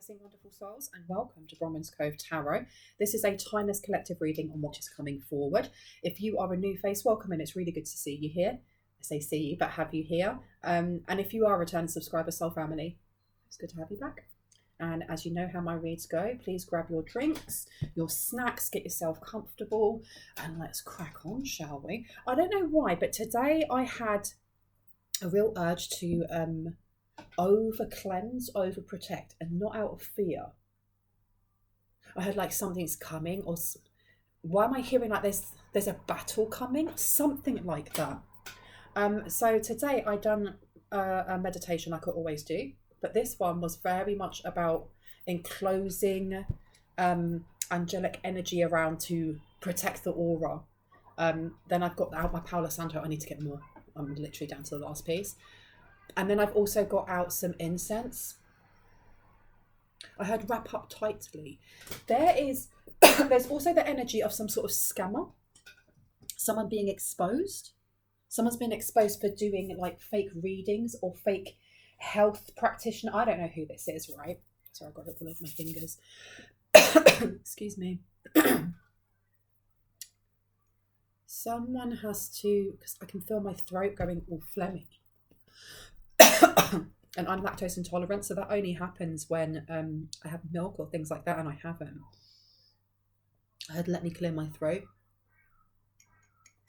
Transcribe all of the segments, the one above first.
rising, wonderful souls, and welcome to Bronwen's Cove Tarot. This is a timeless collective reading on what is coming forward. If you are a new face, welcome, and it's really good to see you here. I say see you, but have you here. And if you are a return subscriber, soul family, it's good to have you back. And as you know how my reads go, please grab your drinks, your snacks, get yourself comfortable, and let's crack on, shall we? I don't know why, but today I had a real urge to over cleanse, over protect, and not out of fear. I heard like something's coming, or why am I hearing like there's a battle coming? Something like that. So today I done a meditation like I always do, but this one was very much about enclosing angelic energy around to protect the aura. Then I've got out my Palo Santo. I need to get more. I'm literally down to the last piece. And then I've also got out some incense. I heard wrap up tightly. There's also the energy of some sort of scammer. Someone being exposed. Someone's been exposed for doing like fake readings or fake health practitioner. I don't know who this is, right? Sorry, I've got it all over my fingers. Excuse me. Someone has to, because I can feel my throat going all phlegmy. And I'm lactose intolerant, so that only happens when I have milk or things like that, and I haven't. I had let me clear my throat.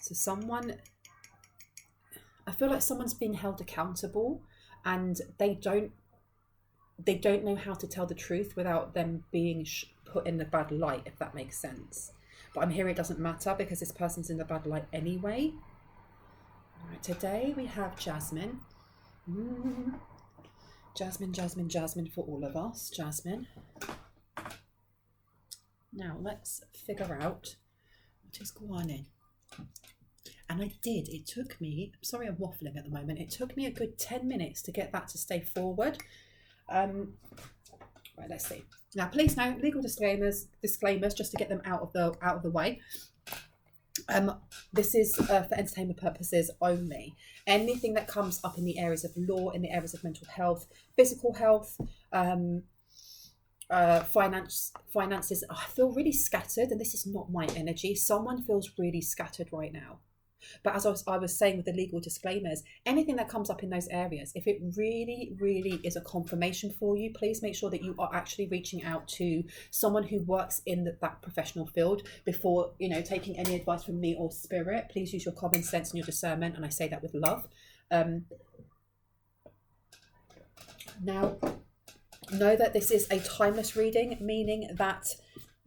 So I feel like someone's been held accountable, and they don't know how to tell the truth without them being put in the bad light, if that makes sense. But I'm hearing it doesn't matter because this person's in the bad light anyway. All right, today we have Jasmine. Jasmine for all of us. Jasmine. Now let's figure out what is going on. And it took me, sorry I'm waffling at the moment, it took me a good 10 minutes to get that to stay forward. Right, let's see. Now please note, legal disclaimers just to get them out of the way. This is for entertainment purposes only. Anything that comes up in the areas of law, in the areas of mental health, physical health, finances, I feel really scattered, and this is not my energy. Someone feels really scattered right now. But as I was saying with the legal disclaimers, anything that comes up in those areas, if it really, really is a confirmation for you, please make sure that you are actually reaching out to someone who works in that professional field before, taking any advice from me or spirit. Please use your common sense and your discernment, and I say that with love. Now, know that this is a timeless reading, meaning that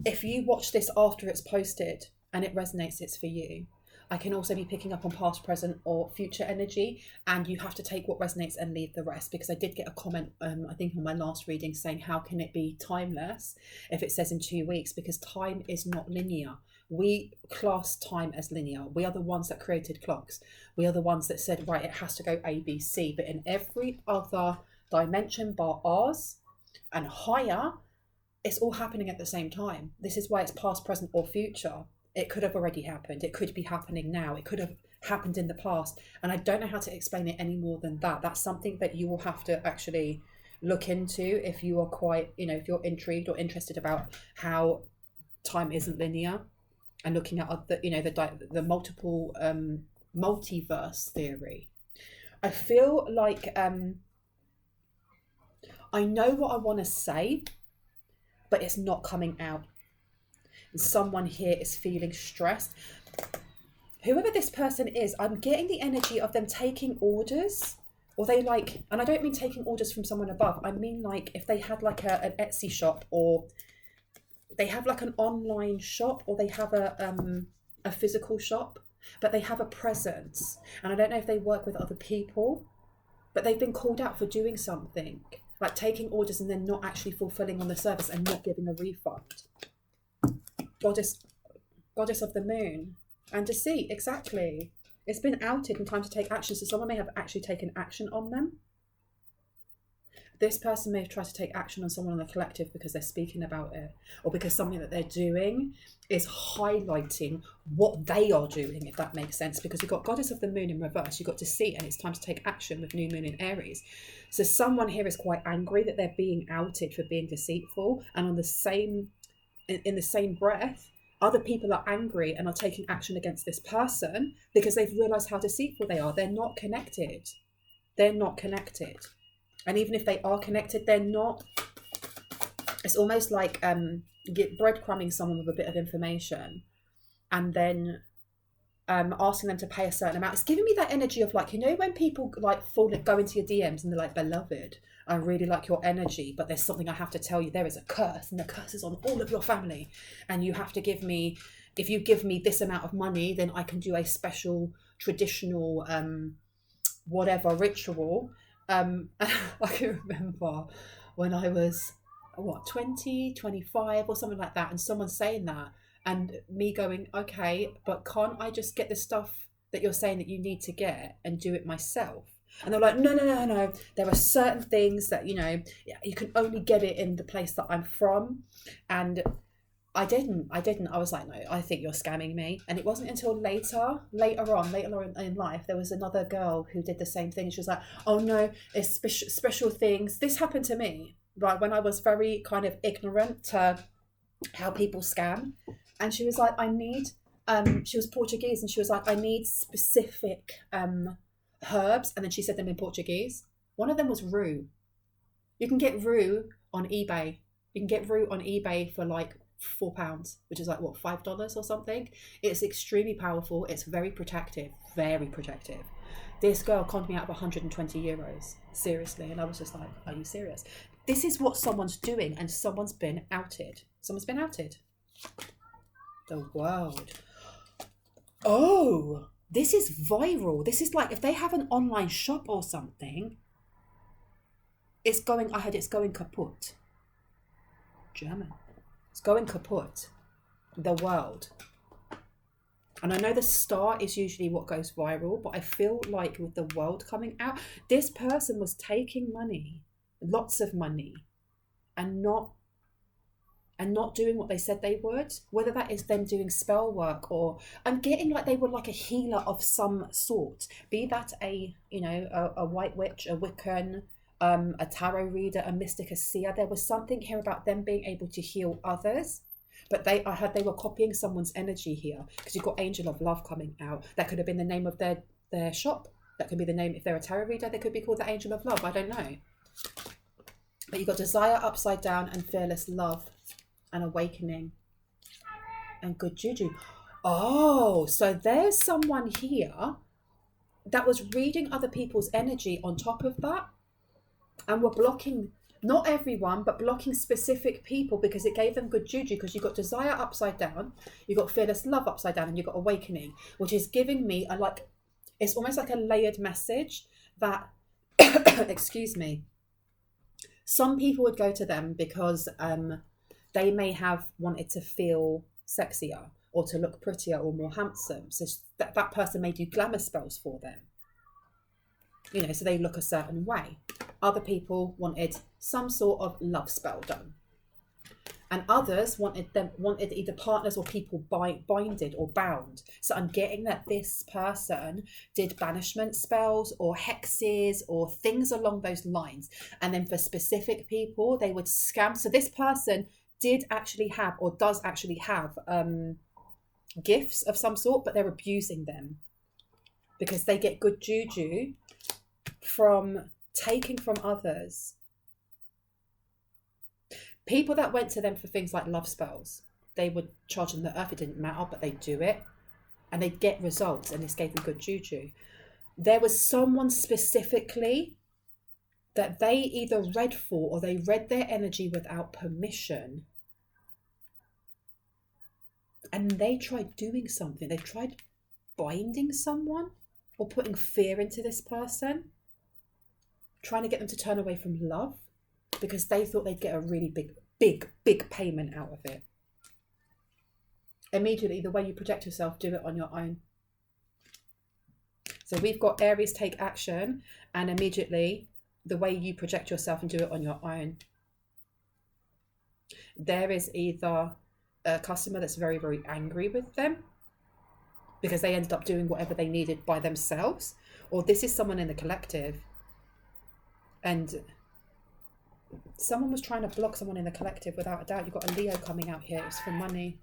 if you watch this after it's posted and it resonates, it's for you. I can also be picking up on past, present, or future energy, and you have to take what resonates and leave the rest, because I did get a comment, I think on my last reading, saying how can it be timeless if it says in 2 weeks, because time is not linear. We class time as linear. We are the ones that created clocks. We are the ones that said, right, it has to go A, B, C, but in every other dimension bar ours and higher, it's all happening at the same time. This is why it's past, present, or future. It could have already happened. It could be happening now. It could have happened in the past. And I don't know how to explain it any more than that. That's something that you will have to actually look into if you are quite, if you're intrigued or interested about how time isn't linear, and looking at the multiple multiverse theory. I feel like I know what I want to say, but it's not coming out. And someone here is feeling stressed. Whoever this person is, I'm getting the energy of them taking orders, or they and I don't mean taking orders from someone above. I mean if they had an Etsy shop, or they have an online shop, or they have a physical shop, but they have a presence. And I don't know if they work with other people, but they've been called out for doing something, like taking orders and then not actually fulfilling on the service and not giving a refund. Goddess of the moon and deceit, exactly. It's been outed and time to take action, so someone may have actually taken action on them. This person may have tried to take action on someone in the collective because they're speaking about it, or because something that they're doing is highlighting what they are doing, if that makes sense. Because you've got Goddess of the Moon in reverse, you've got Deceit, and it's time to take action with New Moon in Aries. So someone here is quite angry that they're being outed for being deceitful, and in the same breath, other people are angry and are taking action against this person because they've realised how deceitful they are. They're not connected. They're not connected. And even if they are connected, they're not. It's almost like breadcrumbing someone with a bit of information and then asking them to pay a certain amount. It's giving me that energy of like, you know, when people like go into your DMs and they're like, beloved, I really like your energy, but there's something I have to tell you. There is a curse, and the curse is on all of your family. And you have to give me, if you give me this amount of money, then I can do a special traditional whatever ritual. I can remember when I was 20, 25 or something like that, and someone saying that and me going, okay, but can't I just get the stuff that you're saying that you need to get and do it myself? And they're like, no, there are certain things that, you know, you can only get it in the place that I'm from. And I didn't. I was like, no, I think you're scamming me. And it wasn't until later on in life, there was another girl who did the same thing. She was like, oh no, it's special things. This happened to me, right, when I was very kind of ignorant to how people scam. And she was like, she was Portuguese, and she was like, I need specific herbs. And then she said them in Portuguese. One of them was rue. You can get rue on eBay. You can get rue on eBay for like £4, which is like what, $5 or something. It's extremely powerful. It's very protective. This girl conned me out of 120 euros, seriously. And I was just like, are you serious? This is what someone's doing, and someone's been outed. The world. Oh, this is viral. This is like, if they have an online shop or something, I heard it's going kaputt. German. It's going kaputt. The world. And I know the star is usually what goes viral, but I feel like with the world coming out, this person was taking money, lots of money, and not doing what they said they would, whether that is them doing spell work, or I'm getting like they were like a healer of some sort, be that a white witch, a Wiccan, a tarot reader, a mystic, a seer. There was something here about them being able to heal others, but I heard they were copying someone's energy here, because you've got Angel of Love coming out. That could have been the name of their shop. That could be the name. If they're a tarot reader, they could be called the Angel of Love. I don't know. But you've got Desire upside down, and Fearless Love, and Awakening, and Good Juju. Oh, so there's someone here that was reading other people's energy on top of that, and were blocking, not everyone, but blocking specific people because it gave them good juju. Because you've got Desire upside down, you've got Fearless Love upside down, and you've got Awakening, which is giving me it's almost like a layered message that, excuse me, some people would go to them because they may have wanted to feel sexier or to look prettier or more handsome. So that person may do glamour spells for them. You know, so they look a certain way. Other people wanted some sort of love spell done. And others wanted either partners or people binded or bound. So I'm getting that this person did banishment spells or hexes or things along those lines. And then for specific people, they would scam. So this person did actually have, or does actually have, gifts of some sort, but they're abusing them because they get good juju from taking from others. People that went to them for things like love spells, they would charge them the earth. It didn't matter, but they do it and they get results, and this gave them good juju. There was someone specifically that they either read for, or they read their energy without permission, and they tried doing something. They tried binding someone or putting fear into this person, trying to get them to turn away from love because they thought they'd get a really big payment out of it. Immediately, the way you protect yourself, do it on your own. So we've got Aries take action, and immediately the way you project yourself and do it on your own. There is either a customer that's very, very angry with them because they ended up doing whatever they needed by themselves, or this is someone in the collective and someone was trying to block someone in the collective, without a doubt. You've got a Leo coming out here. It's for money.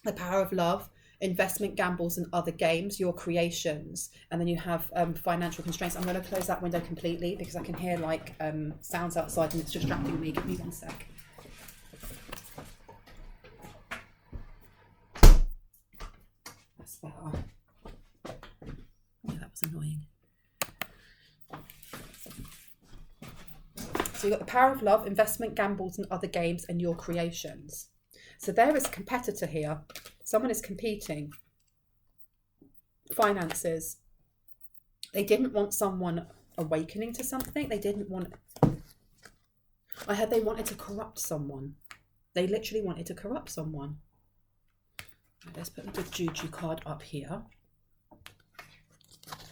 The power of love, investment, gambles, and other games, your creations. And then you have financial constraints. I'm going to close that window completely because I can hear like sounds outside and it's distracting me. Give me 1 sec. That's better. Yeah, that was annoying. So you've got the power of love, investment, gambles, and other games, and your creations. So there is a competitor here. Someone is competing. Finances. They didn't want someone awakening to something. They didn't want... I heard they wanted to corrupt someone. They literally wanted to corrupt someone. Let's put the Juju card up here.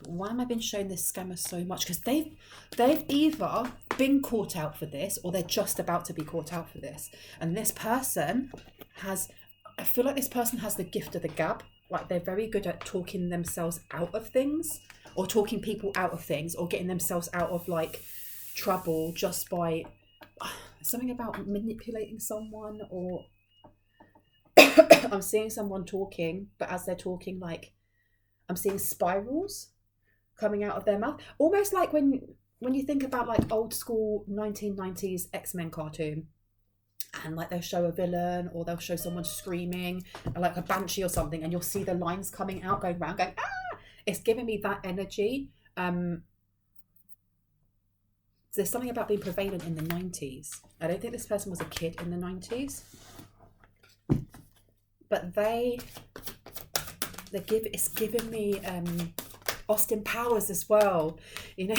Why am I being shown this scammer so much? Because they've either been caught out for this or they're just about to be caught out for this. And this person has, I feel like this person has the gift of the gab. Like they're very good at talking themselves out of things, or talking people out of things, or getting themselves out of like trouble just by something about manipulating someone. Or I'm seeing someone talking, but as they're talking, like I'm seeing spirals coming out of their mouth, almost like when you think about like old school 1990s X-Men cartoon, and like they'll show a villain or they'll show someone screaming, like a banshee or something, and you'll see the lines coming out, going around, going ah. It's giving me that energy. There's something about being prevalent in the 90s. I don't think this person was a kid in the 90s, but it's giving me Austin Powers as well. You know,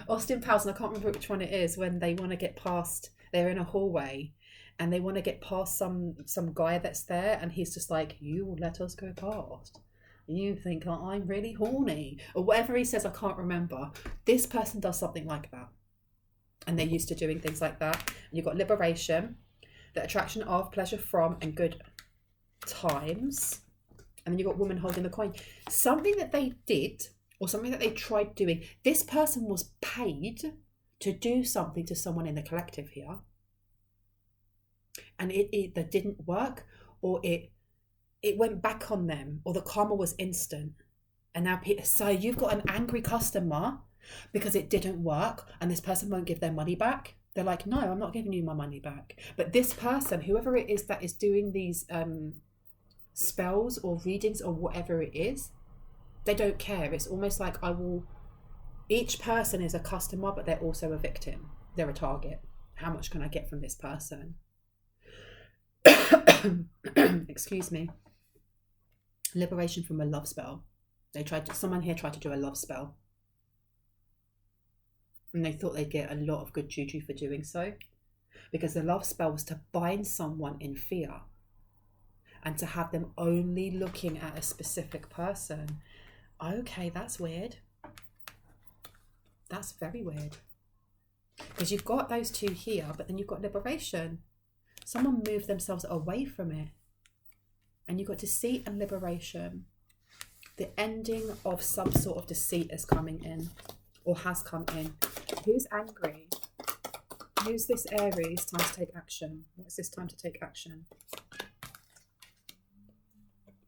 Austin Powers, and I can't remember which one it is, when they want to get past, they're in a hallway and they want to get past some guy that's there, and he's just like, you will let us go past. You think I'm really horny, or whatever he says. I can't remember. This person does something like that, and they're used to doing things like that. And you've got liberation, the attraction of, pleasure from, and good times. And then you've got woman holding the coin. Something that they did, or something that they tried doing. This person was paid to do something to someone in the collective here, and it either didn't work, or it went back on them, or the karma was instant. And now, so you've got an angry customer because it didn't work, and this person won't give their money back. They're like, no, I'm not giving you my money back. But this person, whoever it is that is doing these spells or readings or whatever it is, they don't care. It's almost like each person is a customer, but they're also a victim. They're a target. How much can I get from this person? Excuse me. Liberation from a love spell. Someone here tried to do a love spell, and they thought they'd get a lot of good juju for doing so, because the love spell was to bind someone in fear and to have them only looking at a specific person. Okay, that's weird. That's very weird. Because you've got those two here, but then you've got liberation. Someone moved themselves away from it. And you've got deceit and liberation. The ending of some sort of deceit is coming in, or has come in. Who's angry? Who's this Aries? Time to take action. What's this time to take action?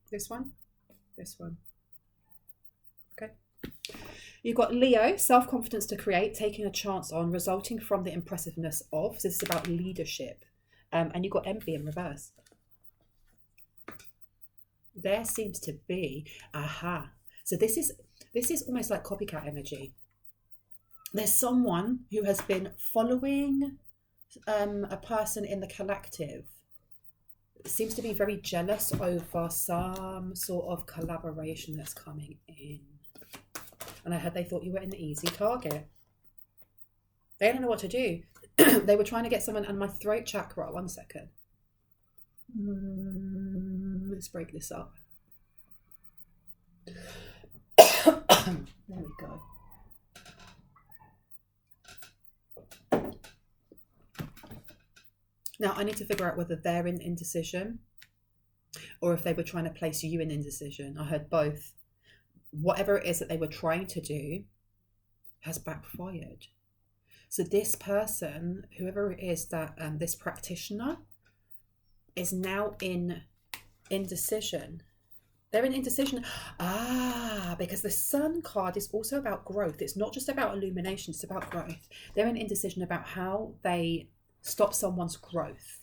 This one? This one. Okay. You've got Leo, self-confidence to create, taking a chance on, resulting from the impressiveness of. So this is about leadership. And you've got envy in reverse. There seems to be, so this is almost like copycat energy. There's someone who has been following a person in the collective. Seems to be very jealous over some sort of collaboration that's coming in. And I heard they thought you were an easy target. They don't know what to do. They were trying to get someone, and my throat chakra, 1 second. Let's break this up. There we go. Now, I need to figure out whether they're in indecision or if they were trying to place you in indecision. I heard both. Whatever it is that they were trying to do has backfired. So this person, whoever it is that this practitioner, is now in indecision. They're in indecision. Because the Sun card is also about growth. It's not just about illumination, it's about growth. They're in indecision about how they stop someone's growth.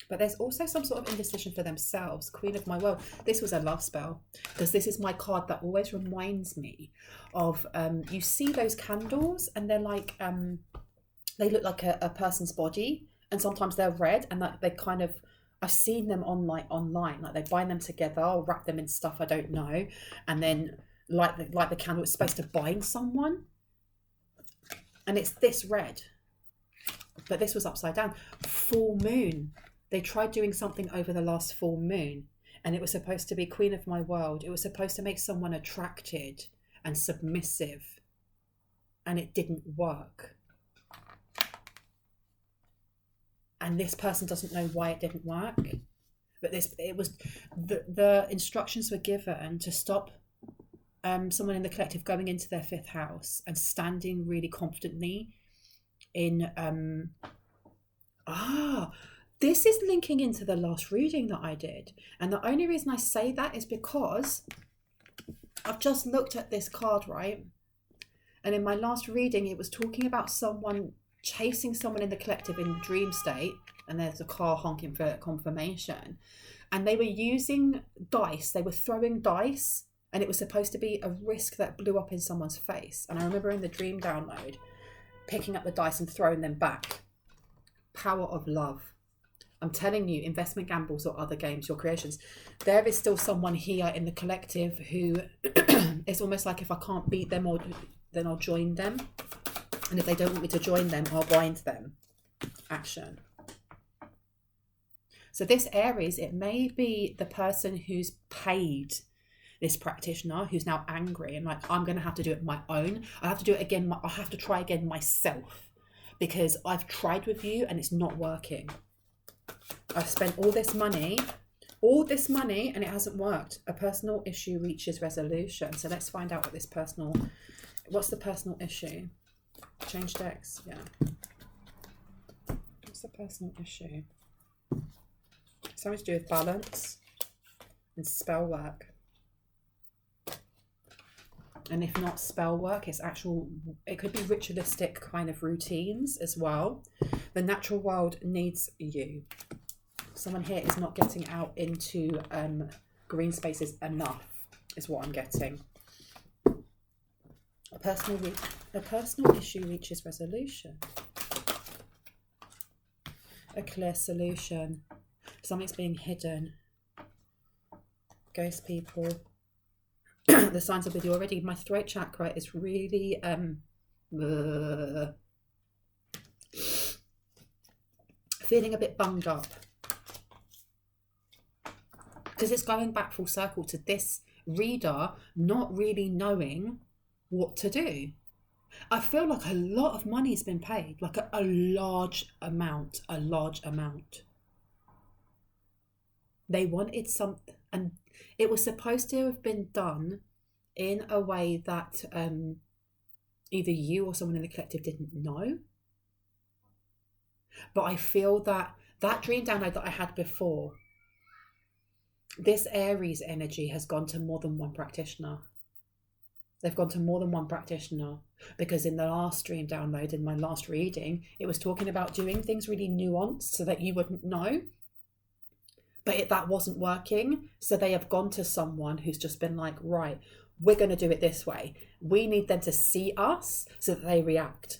But there's also some sort of indecision for themselves. Queen of my world. This was a love spell, because this is my card that always reminds me of, you see those candles and they're like, they look like a person's body, and sometimes they're red, and that they kind of, I've seen them online, like they bind them together or wrap them in stuff, I don't know, and then like the candle, it's supposed to bind someone, and it's this red, but this was upside down. Full moon. They tried doing something over the last full moon, and it was supposed to be Queen of my world. It was supposed to make someone attracted and submissive, and it didn't work. And this person doesn't know why it didn't work, but the instructions were given to stop someone in the collective going into their 5th house and standing really confidently in this is linking into the last reading that I did. And the only reason I say that is because I've just looked at this card, right? And in my last reading, it was talking about someone chasing someone in the collective in dream state. And there's a car honking for confirmation. And they were using dice. They were throwing dice. And it was supposed to be a risk that blew up in someone's face. And I remember in the dream download, picking up the dice and throwing them back. Power of love. I'm telling you, investment gambles or other games, your creations, there is still someone here in the collective who it's almost like, if I can't beat them, then I'll join them. And if they don't want me to join them, I'll bind them. Action. So this Aries, it may be the person who's paid this practitioner, who's now angry and like, I'm going to have to do it on my own. I have to do it again. I have to try again myself, because I've tried with you and it's not working. I've spent all this money, and it hasn't worked. A personal issue reaches resolution. So let's find out what's the personal issue? Change decks, yeah. What's the personal issue? Something to do with balance and spell work. And if not spell work, it could be ritualistic kind of routines as well. The natural world needs you. Someone here is not getting out into green spaces enough, is what I'm getting. A personal issue reaches resolution. A clear solution. Something's being hidden. Ghost people. The signs are with you already. My throat chakra is really feeling a bit bunged up, because it's going back full circle to this reader not really knowing what to do. I feel like a lot of money's been paid, like a large amount. They wanted something, and it was supposed to have been done in a way that either you or someone in the collective didn't know. But I feel that dream download that I had before, this Aries energy has gone to more than one practitioner. They've gone to more than one practitioner, because in the last dream download, in my last reading, it was talking about doing things really nuanced so that you wouldn't know. But that wasn't working. So they have gone to someone who's just been like, right, we're going to do it this way. We need them to see us so that they react.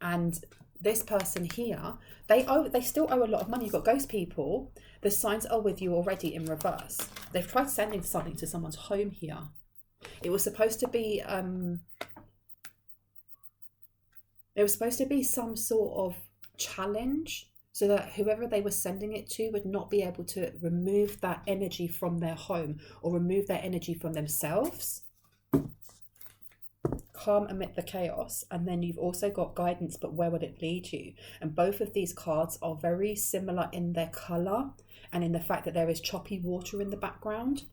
And this person here, they still owe a lot of money. You've got ghost people. The signs are with you already in reverse. They've tried sending something to someone's home here. It was supposed to be some sort of challenge, so that whoever they were sending it to would not be able to remove that energy from their home or remove their energy from themselves. calm amid the chaos, and then you've also got guidance, but where would it lead you? And both of these cards are very similar in their colour and in the fact that there is choppy water in the background.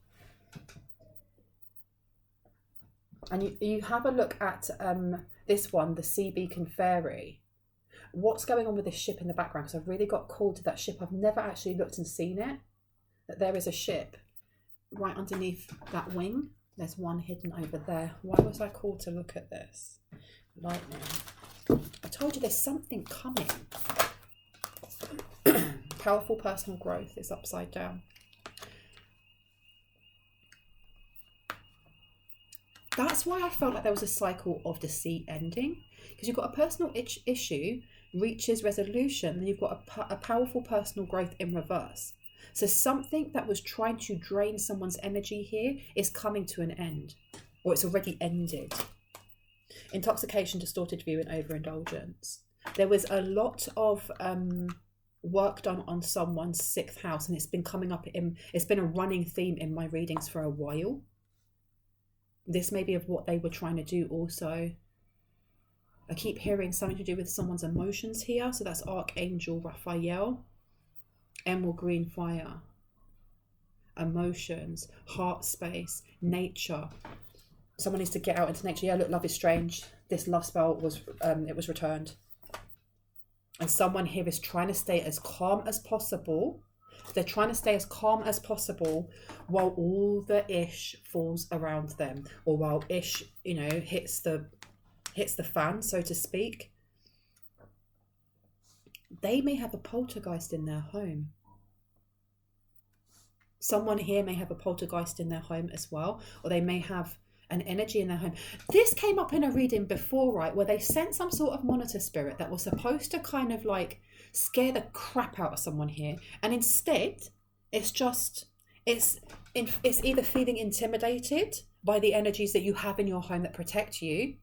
And you have a look at this one, the Sea Beacon Fairy. What's going on with this ship in the background? Because I've really got called to that ship. I've never actually looked and seen it. That there is a ship right underneath that wing. There's one hidden over there. Why was I called to look at this? Lightning. I told you there's something coming. Powerful personal growth is upside down. That's why I felt like there was a cycle of deceit ending. Because you've got a personal issue, reaches resolution, then you've got a powerful personal growth in reverse. So something that was trying to drain someone's energy here is coming to an end, or it's already ended. Intoxication, distorted view, and overindulgence. There was a lot of work done on someone's 6th house, and it's been coming up it's been a running theme in my readings for a while. This may be of what they were trying to do also. I keep hearing something to do with someone's emotions here. So that's Archangel Raphael. Emerald green fire. Emotions, heart space, nature. Someone needs to get out into nature. Yeah, look, love is strange. This love spell was returned. And someone here is trying to stay as calm as possible. They're trying to stay as calm as possible while all the ish falls around them, or while ish, hits the fan, so to speak. They may have a poltergeist in their home. Someone here may have a poltergeist in their home as well, or they may have an energy in their home. This came up in a reading before, right, where they sent some sort of monitor spirit that was supposed to kind of like scare the crap out of someone here, and instead it's either feeling intimidated by the energies that you have in your home that protect you,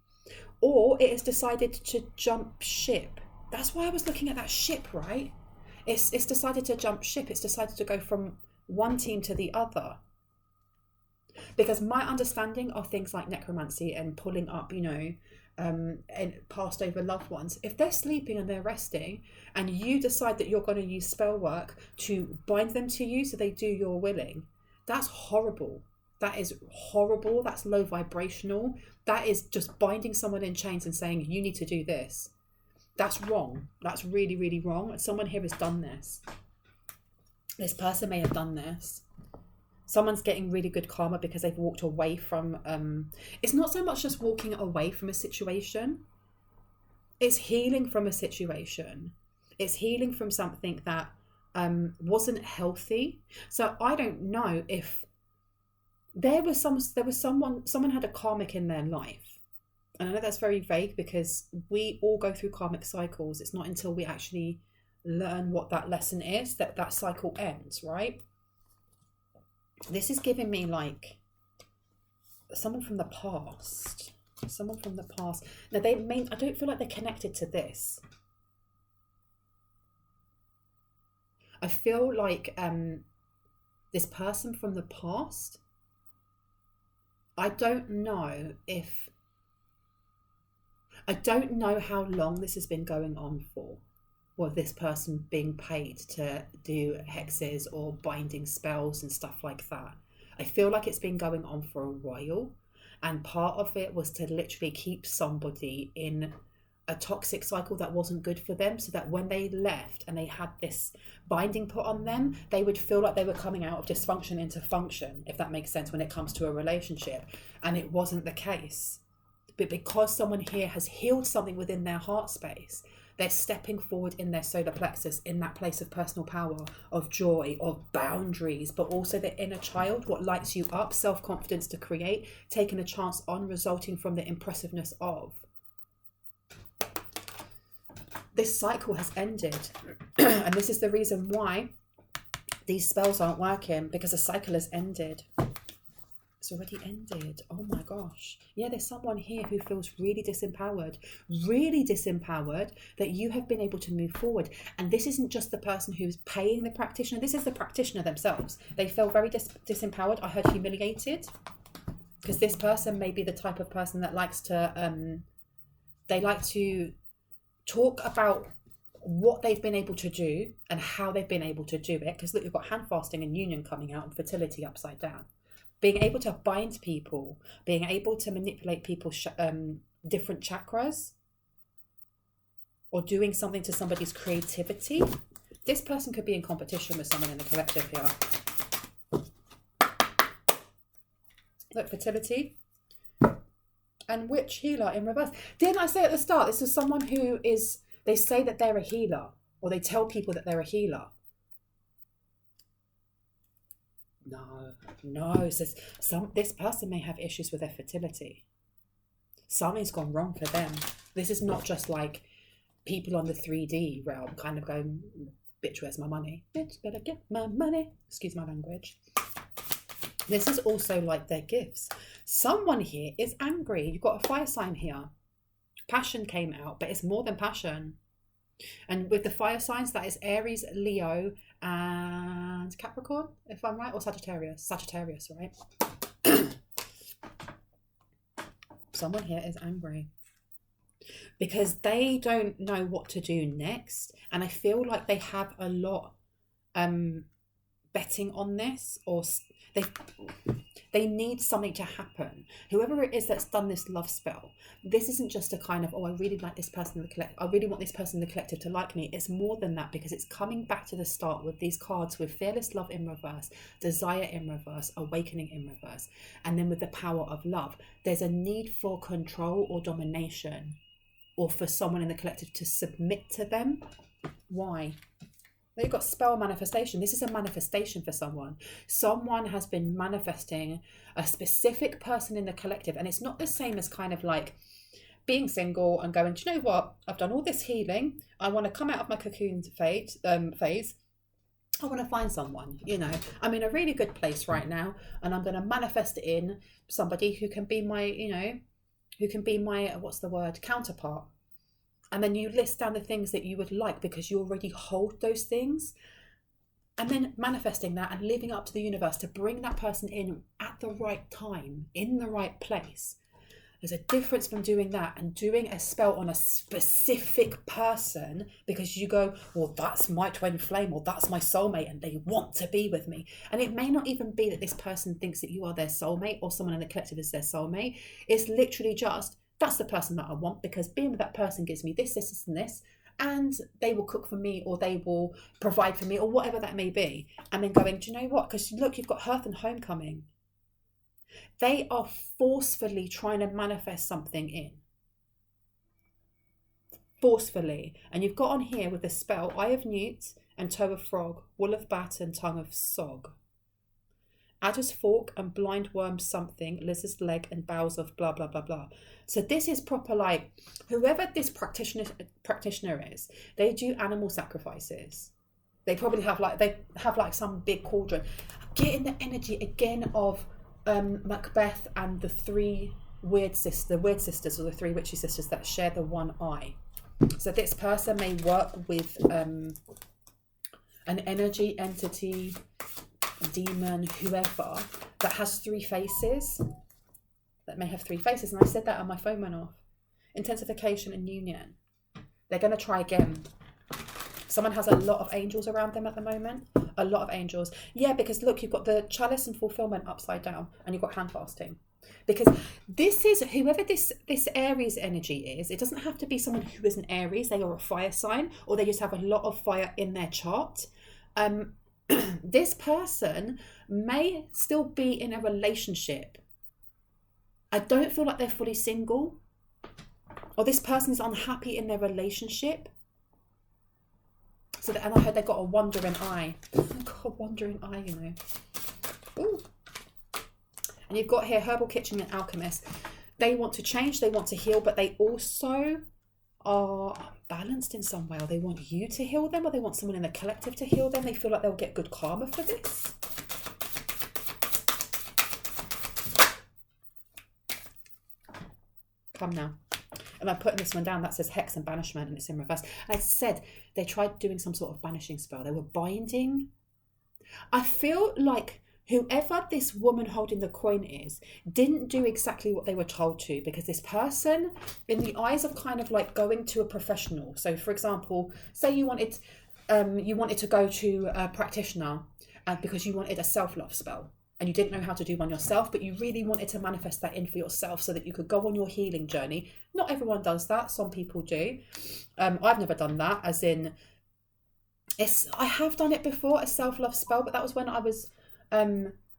or it has decided to jump ship. That's why I was looking at that ship, right? It's decided to jump ship. It's decided to go from one team to the other. Because my understanding of things like necromancy and pulling up, and passed over loved ones, if they're sleeping and they're resting and you decide that you're going to use spell work to bind them to you so they do your willing, that's horrible. That is horrible. That's low vibrational. That is just binding someone in chains and saying, you need to do this. That's wrong. That's really, really wrong. Someone here has done this. This person may have done this. Someone's getting really good karma because they've walked away from... it's not so much just walking away from a situation. It's healing from a situation. It's healing from something that wasn't healthy. So I don't know if someone had a karmic in their life. And I know that's very vague because we all go through karmic cycles. It's not until we actually learn what that lesson is that cycle ends, right? This is giving me like someone from the past. Someone from the past. Now I don't feel like they're connected to this. I feel like this person from the past, I don't know how long this has been going on for. Or this person being paid to do hexes or binding spells and stuff like that. I feel like it's been going on for a while, and part of it was to literally keep somebody in a toxic cycle that wasn't good for them, so that when they left and they had this binding put on them, they would feel like they were coming out of dysfunction into function, if that makes sense, when it comes to a relationship. And it wasn't the case. But because someone here has healed something within their heart space, they're stepping forward in their solar plexus, in that place of personal power, of joy, of boundaries, but also the inner child, what lights you up, self-confidence to create, taking a chance on, resulting from the impressiveness of. This cycle has ended. And this is the reason why these spells aren't working, because the cycle has ended. It's already ended. Oh my gosh. Yeah, there's someone here who feels really disempowered that you have been able to move forward. And this isn't just the person who's paying the practitioner. This is the practitioner themselves. They feel very disempowered. I heard humiliated. Because this person may be the type of person that likes to, they like to talk about what they've been able to do and how they've been able to do it. Because look, you've got hand fasting and union coming out and fertility upside down. Being able to bind people, being able to manipulate people's different chakras, or doing something to somebody's creativity. This person could be in competition with someone in the collective here. Look, fertility and witch healer in reverse. Didn't I say at the start, this is someone who is, they say that they're a healer, or they tell people that they're a healer. No, says this person may have issues with their fertility. Something's gone wrong for them. This is not just like people on the 3D realm kind of going, bitch, where's my money? Bitch, better get my money. Excuse my language. This is also like their gifts. Someone here is angry. You've got a fire sign here. Passion came out, but it's more than passion. And with the fire signs, that is Aries, Leo, and Capricorn, if I'm right, or Sagittarius. Sagittarius, right? Someone here is angry because they don't know what to do next. And I feel like they have a lot betting on this, or they need something to happen. Whoever it is that's done this love spell, this isn't just a kind of, oh, I really like this person in the collective, I really want this person in the collective to like me. It's more than that, because it's coming back to the start with these cards with fearless love in reverse, desire in reverse, awakening in reverse, and then with the power of love. There's a need for control or domination, or for someone in the collective to submit to them. Why? They've got spell manifestation. This is a manifestation for someone. Someone has been manifesting a specific person in the collective. And it's not the same as kind of like being single and going, do you know what? I've done all this healing. I want to come out of my cocoon phase. I want to find someone, you know. I'm in a really good place right now. And I'm going to manifest in somebody who can be my, you know, who can be my, what's the word, counterpart. And then you list down the things that you would like because you already hold those things. And then manifesting that and living up to the universe to bring that person in at the right time, in the right place. There's a difference from doing that and doing a spell on a specific person because you go, well, that's my twin flame, or that's my soulmate and they want to be with me. And it may not even be that this person thinks that you are their soulmate or someone in the collective is their soulmate. It's literally just, that's the person that I want because being with that person gives me this, this, this, and this. And they will cook for me, or they will provide for me, or whatever that may be. And then going, do you know what? Because look, you've got Hearth and Homecoming. They are forcefully trying to manifest something in. Forcefully. And you've got on here with the spell, Eye of Newt and Toe of Frog, Wool of Bat and Tongue of Sog. Adder's Fork and Blind Worm something, Lizard's Leg and Boughs of blah, blah, blah, blah. So this is proper, like, whoever this practitioner is, they do animal sacrifices. They probably have like some big cauldron. Getting the energy again of Macbeth and the three weird sisters, or the three witchy sisters that share the one eye. So this person may work with an energy entity, demon, whoever, that has three faces, that may have three faces. And I said that and my phone went off. Intensification and union. They're going to try again. Someone has a lot of angels around them at the moment. A lot of angels. Yeah, because look, you've got the chalice and fulfillment upside down, and you've got hand fasting. Because this is, whoever this Aries energy is, it doesn't have to be someone who is an Aries. They are a fire sign, or they just have a lot of fire in their chart. This person may still be in a relationship. I don't feel like they're fully single, or this person is unhappy in their relationship. So and I heard they got a wandering eye. Got a wandering eye, you know. Ooh. And you've got here Herbal Kitchen and Alchemist. They want to change, they want to heal, but they also are balanced in some way. Or they want you to heal them, or they want someone in the collective to heal them. They feel like they'll get good karma for this. Come now. And I'm putting this one down that says Hex and Banishment, and it's in reverse. And I said they tried doing some sort of banishing spell. They were binding. I feel like whoever this woman holding the coin is didn't do exactly what they were told to, because this person, in the eyes of kind of like going to a professional. So for example, say you wanted to go to a practitioner because you wanted a self-love spell and you didn't know how to do one yourself, but you really wanted to manifest that in for yourself so that you could go on your healing journey. Not everyone does that. Some people do. I've never done that, as in, I have done it before, a self-love spell, but that was when I was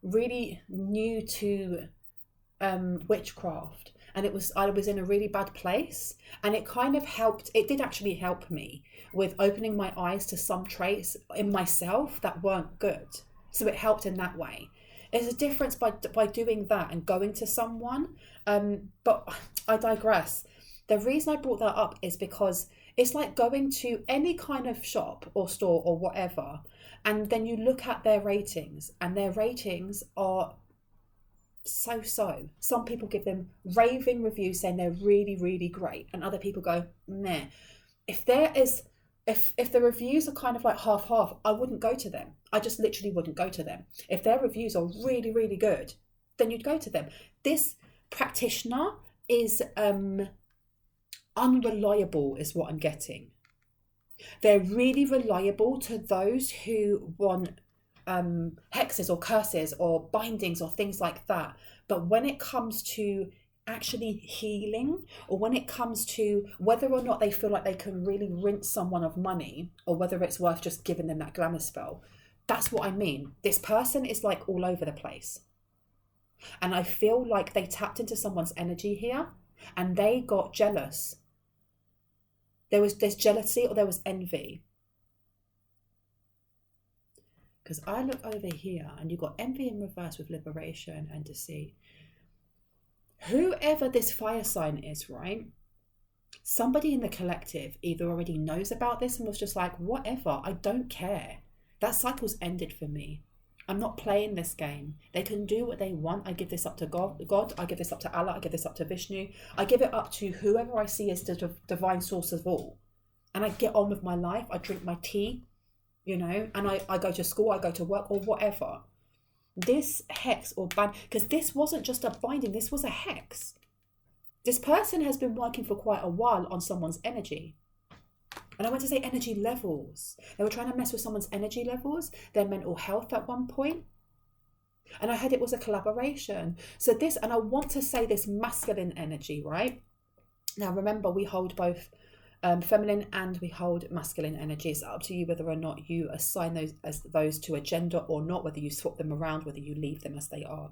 really new to witchcraft, and I was in a really bad place, and it kind of helped. It did actually help me with opening my eyes to some traits in myself that weren't good, so it helped in that way. There's a difference by doing that and going to someone, but I digress. The reason I brought that up is because it's like going to any kind of shop or store or whatever, and then you look at their ratings, and their ratings are so. Some people give them raving reviews saying they're really, really great, and other people go, meh. If the reviews are kind of like half, I wouldn't go to them. I just literally wouldn't go to them. If their reviews are really, really good, then you'd go to them. This practitioner is unreliable, is what I'm getting. They're really reliable to those who want hexes or curses or bindings or things like that. But when it comes to actually healing, or when it comes to whether or not they feel like they can really rinse someone of money, or whether it's worth just giving them that glamour spell, that's what I mean. This person is like all over the place. And I feel like they tapped into someone's energy here and they got jealous. There's jealousy, or there was envy. Because I look over here and you've got envy in reverse with liberation and deceit. Whoever this fire sign is, right? Somebody in the collective either already knows about this and was just like, whatever, I don't care. That cycle's ended for me. I'm not playing this game. They can do what they want. I give this up to God. I give this up to Allah. I give this up to Vishnu. I give it up to whoever I see as the divine source of all. And I get on with my life. I drink my tea, and I go to school, I go to work, or whatever. This hex or bind, because this wasn't just a binding, this was a hex. This person has been working for quite a while on someone's energy. And I went to say energy levels. They were trying to mess with someone's energy levels, their mental health at one point. And I heard it was a collaboration. So this, and I want to say this masculine energy, right? Now remember, we hold both feminine and we hold masculine energy. It's up to you whether or not you assign those to a gender or not, whether you swap them around, whether you leave them as they are.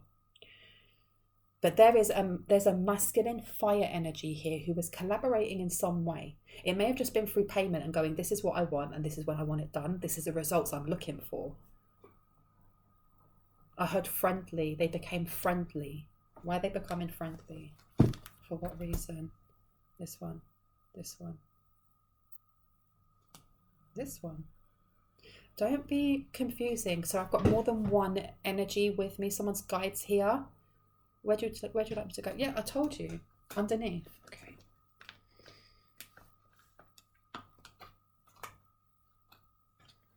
But there's a masculine fire energy here who was collaborating in some way. It may have just been through payment and going, this is what I want and this is when I want it done. This is the results I'm looking for. I heard friendly. They became friendly. Why are they becoming friendly? For what reason? This one. This one. This one. Don't be confusing. So I've got more than one energy with me. Someone's guides here. Where do you like me to go? Yeah, I told you. Underneath. Okay.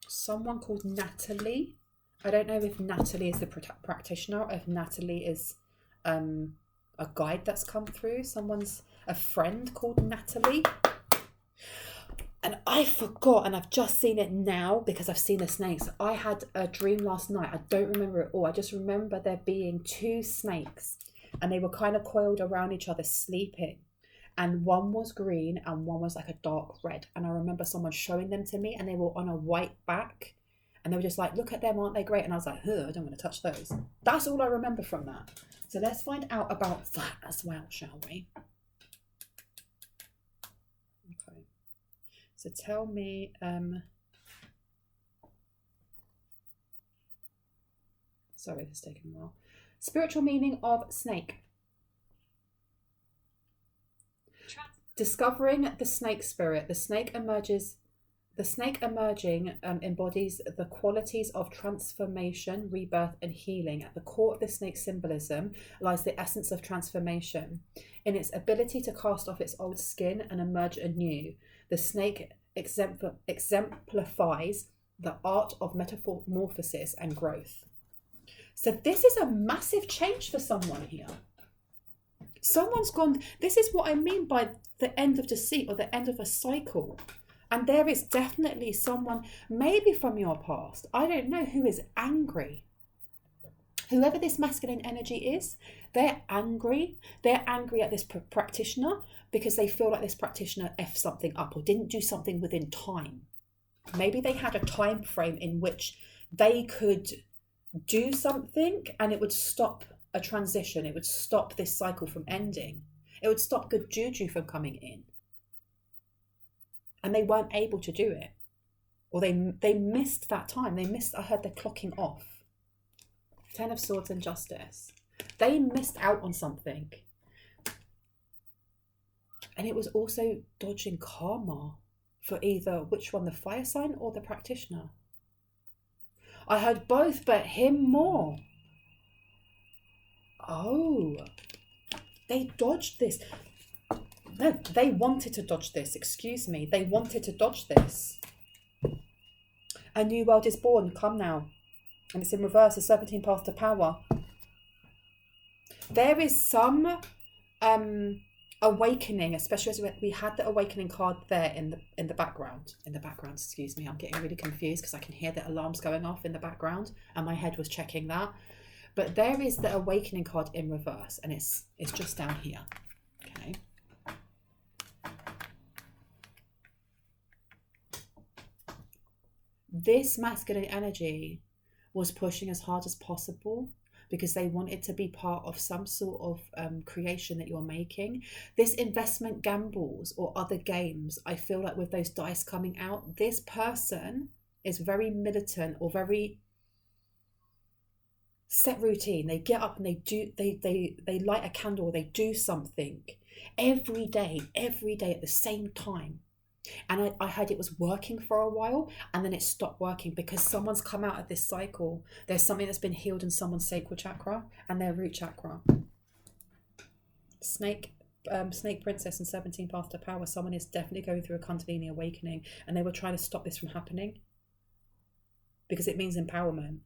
Someone called Natalie. I don't know if Natalie is the practitioner or if Natalie is a guide that's come through. Someone's a friend called Natalie. And I forgot, and I've just seen it now because I've seen the snakes. I had a dream last night. I don't remember it all. I just remember there being two snakes and they were kind of coiled around each other sleeping. And one was green and one was like a dark red. And I remember someone showing them to me and they were on a white back. And they were just like, look at them, aren't they great? And I was like, I don't want to touch those. That's all I remember from that. So let's find out about that as well, shall we? Okay. So tell me, sorry, this is taking a while. Spiritual meaning of snake. Discovering the snake spirit. The snake emerging embodies the qualities of transformation, rebirth, and healing. At the core of the snake symbolism lies the essence of transformation. In its ability to cast off its old skin and emerge anew, the snake exemplifies the art of metamorphosis and growth. So this is a massive change for someone here. Someone's gone, this is what I mean by the end of deceit or the end of a cycle. And there is definitely someone, maybe from your past, I don't know, who is angry. Whoever this masculine energy is, they're angry. They're angry at this practitioner because they feel like this practitioner effed something up or didn't do something within time. Maybe they had a time frame in which they could do something and it would stop a transition. It would stop this cycle from ending. It would stop good juju from coming in. And they weren't able to do it. Or they missed that time. I heard they're clocking off. 10 of Swords and Justice. They missed out on something. And it was also dodging karma for either, which one, the fire sign or the practitioner? I heard both, but him more. Oh, they dodged this. No, they wanted to dodge this. Excuse me. They wanted to dodge this. A new world is born. Come now. And it's in reverse. The 17 path to power. There is some awakening, especially as we had the awakening card there in the background. In the background, excuse me. I'm getting really confused because I can hear the alarms going off in the background, and my head was checking that. But there is the awakening card in reverse, and it's just down here. Okay. This masculine energy was pushing as hard as possible because they wanted to be part of some sort of creation that you're making. This investment gambles or other games, I feel like with those dice coming out, this person is very militant or very set routine. They get up and they light a candle, or they do something every day at the same time. And I heard it was working for a while and then it stopped working because someone's come out of this cycle. There's something that's been healed in someone's sacral chakra and their root chakra. Snake Princess and 17 Path to Power. Someone is definitely going through a Kundalini awakening and they were trying to stop this from happening because it means empowerment.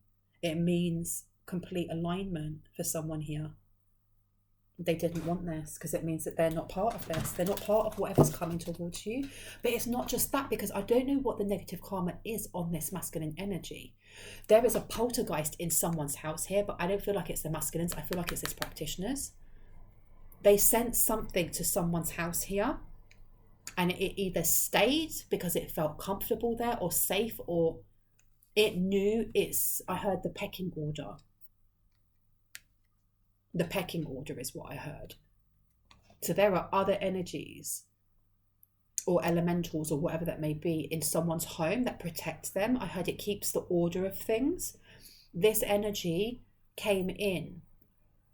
It means complete alignment for someone here. They didn't want this because it means that they're not part of this. They're not part of whatever's coming towards you. But it's not just that, because I don't know what the negative karma is on this masculine energy. There is a poltergeist in someone's house here, but I don't feel like it's the masculines. I feel like it's its practitioners. They sent something to someone's house here and it either stayed because it felt comfortable there or safe, or it knew I heard the pecking order. The pecking order is what I heard. So there are other energies or elementals or whatever that may be in someone's home that protects them. I heard it keeps the order of things. This energy came in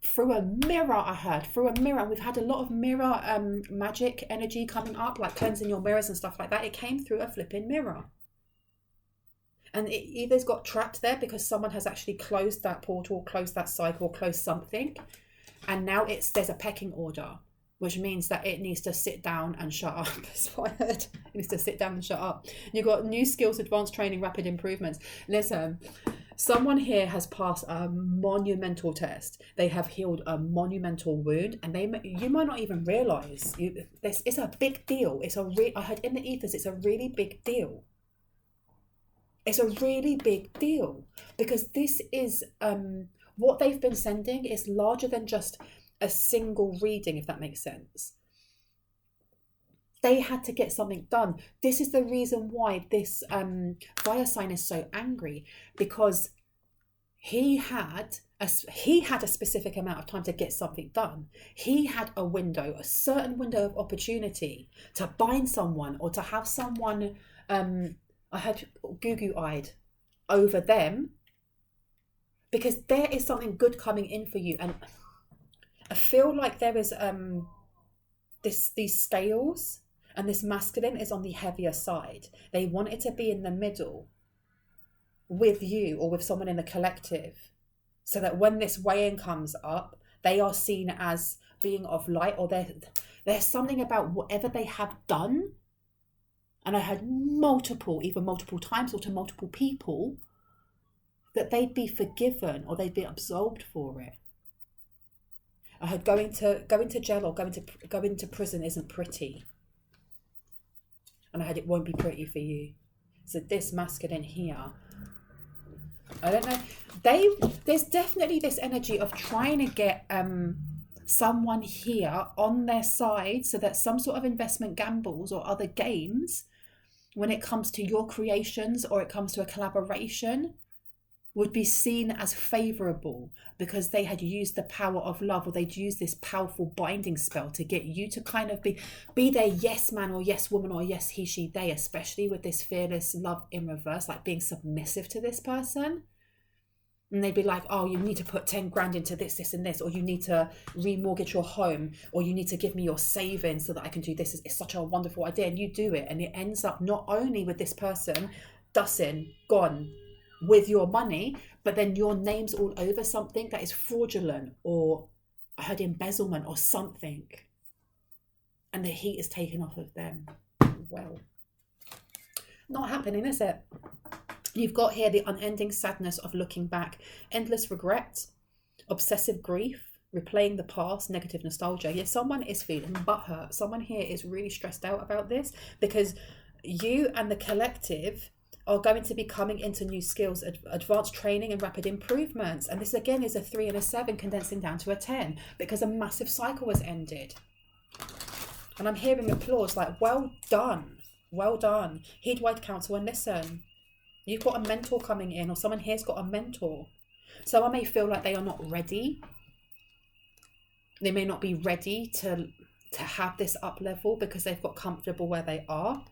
through a mirror, I heard, through a mirror. We've had a lot of mirror magic energy coming up, like cleansing your mirrors and stuff like that. It came through a flipping mirror. And it either's got trapped there because someone has actually closed that portal, closed that cycle, closed something. And now there's a pecking order, which means that it needs to sit down and shut up. That's what I heard. It needs to sit down and shut up. You've got new skills, advanced training, rapid improvements. Listen, someone here has passed a monumental test. They have healed a monumental wound, and you might not even realise. It's a big deal. I heard in the ethers, it's a really big deal. It's a really big deal because this is what they've been sending is larger than just a single reading, if that makes sense. They had to get something done. This is the reason why this fire sign is so angry, because he had a specific amount of time to get something done. He had a certain window of opportunity to bind someone or to have someone I had goo-goo-eyed over them because there is something good coming in for you. And I feel like there is these scales, and this masculine is on the heavier side. They want it to be in the middle with you or with someone in the collective so that when this weighing comes up, they are seen as being of light, or there's something about whatever they have done. And I had multiple times or to multiple people, that they'd be forgiven or they'd be absolved for it. I heard going to jail or going to prison isn't pretty. And I heard it won't be pretty for you. So this masculine here, I don't know. There's definitely this energy of trying to get someone here on their side so that some sort of investment gambles or other games, when it comes to your creations or it comes to a collaboration, would be seen as favourable because they had used the power of love, or they'd used this powerful binding spell to get you to kind of be their yes man or yes woman or yes he, she, they, especially with this fearless love in reverse, like being submissive to this person. And they'd be like, oh, you need to put 10 grand into this and this, or you need to remortgage your home, or you need to give me your savings so that I can do this. It's such a wonderful idea. And you do it. And it ends up not only with this person dusting, gone with your money, but then your name's all over something that is fraudulent, or I heard embezzlement or something. And the heat is taken off of them. Well, not happening, is it? You've got here the unending sadness of looking back, endless regret, obsessive grief, replaying the past, negative nostalgia. Yeah, someone is feeling butthurt. Someone here is really stressed out about this because you and the collective are going to be coming into new skills, advanced training and rapid improvements. And this again is a 3 and a 7 condensing down to a 10 because a massive cycle has ended. And I'm hearing applause like, well done, well done. Heed wide counsel and listen. You've got a mentor coming in, or someone here's got a mentor. Someone may feel like they are not ready. They may not be ready to have this up level because they've got comfortable where they are.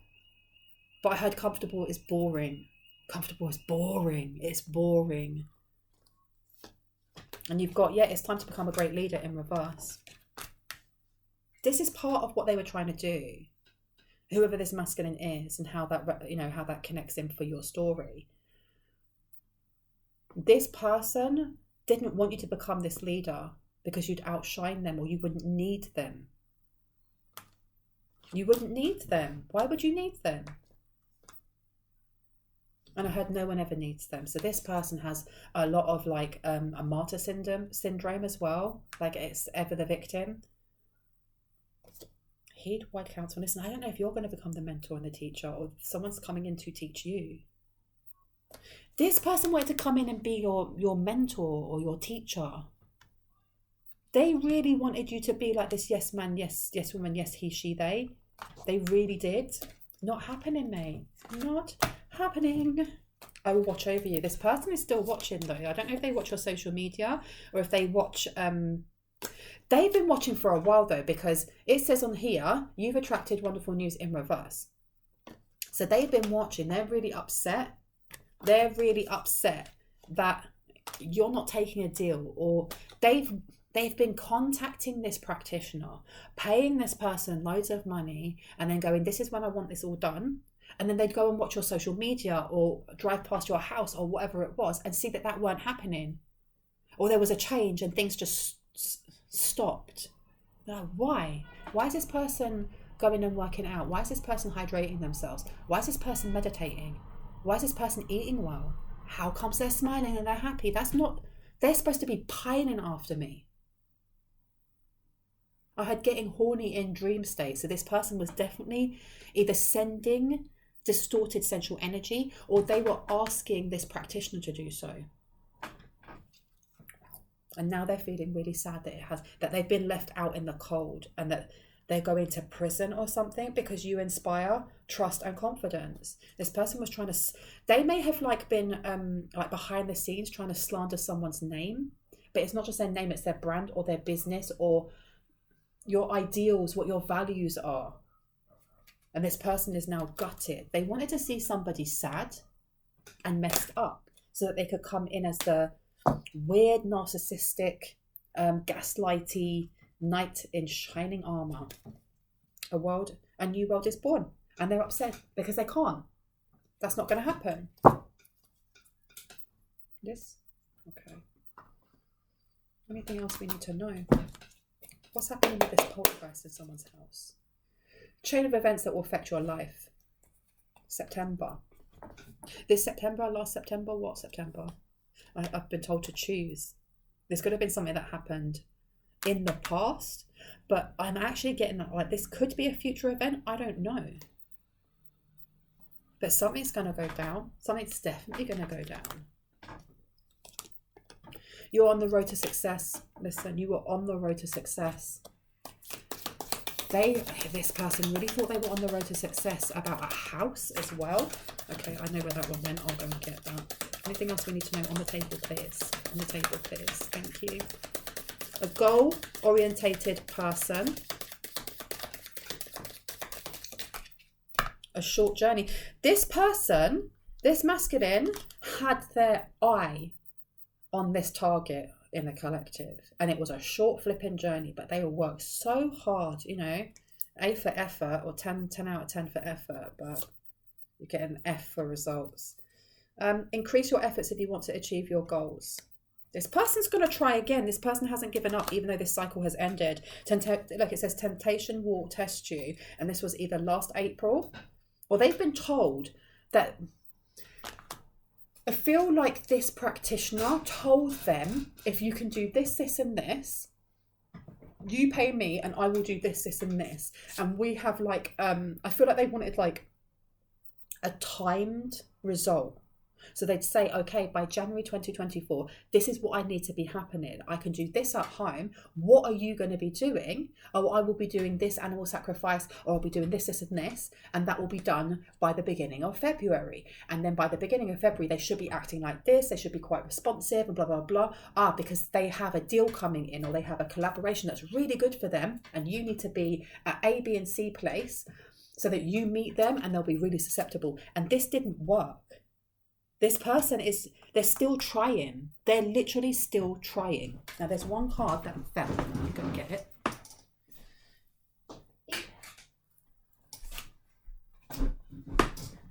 But I heard comfortable is boring. Comfortable is boring. It's boring. And you've got, yeah, it's time to become a great leader in reverse. This is part of what they were trying to do. Whoever this masculine is and how that, you know, how that connects in for your story. This person didn't want you to become this leader because you'd outshine them or you wouldn't need them. You wouldn't need them. Why would you need them? And I heard no one ever needs them. So this person has a lot of like a martyr syndrome as well. Like it's ever the victim. Heed wide counsel. Listen, I don't know if you're going to become the mentor and the teacher, or if someone's coming in to teach you. This person wanted to come in and be your mentor or your teacher. They really wanted you to be like this yes man, yes woman, yes he, she, they. They really did. Not happening, mate. Not happening. I will watch over you. This person is still watching though. I don't know if they watch your social media or if they watch... They've been watching for a while though, because it says on here, you've attracted wonderful news in reverse. So they've been watching. They're really upset. They're really upset that you're not taking a deal, or they've been contacting this practitioner, paying this person loads of money and then going, this is when I want this all done. And then they'd go and watch your social media or drive past your house or whatever it was and see that weren't happening. Or there was a change and things just stopped. Like, why? Why is this person going and working out? Why is this person hydrating themselves? Why is this person meditating? Why is this person eating well? How comes they're smiling and they're happy? They're supposed to be pining after me. I had getting horny in dream state. So this person was definitely either sending distorted sensual energy or they were asking this practitioner to do so. And now they're feeling really sad that they've been left out in the cold and that they're going to prison or something because you inspire trust and confidence. This person was trying to, they may have been behind the scenes trying to slander someone's name, but it's not just their name, it's their brand or their business or your ideals, what your values are. And this person is now gutted. They wanted to see somebody sad and messed up so that they could come in as the weird, narcissistic, gaslighty knight in shining armor. A new world is born, and they're upset because they can't. That's not going to happen. This? Okay. Anything else we need to know? What's happening with this poltergeist in someone's house? Chain of events that will affect your life. September. This September, last September, what September? I've been told to choose. This could have been something that happened in the past, but I'm actually getting that, like, this could be a future event. I don't know. But something's going to go down. Something's definitely going to go down. You're on the road to success. Listen, you were on the road to success. This person really thought they were on the road to success about a house as well. Okay, I know where that one went. I'll go and get that. Anything else we need to know on the table, please? On the table, please. Thank you. A goal-orientated person. A short journey. This person, this masculine, had their eye on this target in the collective, and it was a short flipping journey, but they worked so hard, you know. A for effort, or 10 out of 10 for effort, but you get an F for results. Increase your efforts if you want to achieve your goals. This person's going to try again. This person hasn't given up, even though this cycle has ended. Like it says, temptation will test you, and this was either last April, or they've been told that. I feel like this practitioner told them, if you can do this, this, and this, you pay me and I will do this, this, and this. And we have like, I feel like they wanted like a timed result. So they'd say, okay, by January 2024, this is what I need to be happening. I can do this at home. What are you going to be doing? Oh, I will be doing this animal sacrifice, or I'll be doing this, this, and this. And that will be done by the beginning of February. And then by the beginning of February, they should be acting like this. They should be quite responsive and blah, blah, blah. Because they have a deal coming in, or they have a collaboration that's really good for them. And you need to be at A, B, and C place so that you meet them and they'll be really susceptible. And this didn't work. This person they're still trying. They're literally still trying. Now there's one card that fell. I'm going to get it.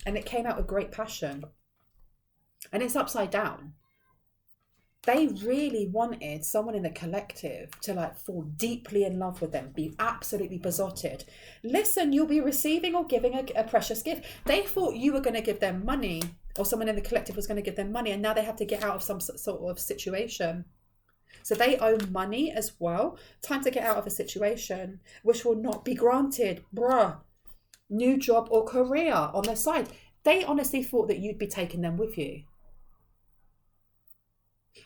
And it came out with great passion. And it's upside down. They really wanted someone in the collective to like fall deeply in love with them, be absolutely besotted. Listen, you'll be receiving or giving a precious gift. They thought you were going to give them money, or someone in the collective was going to give them money, and now they have to get out of some sort of situation. So they owe money as well. Time to get out of a situation which will not be granted. Bruh. New job or career on their side. They honestly thought that you'd be taking them with you.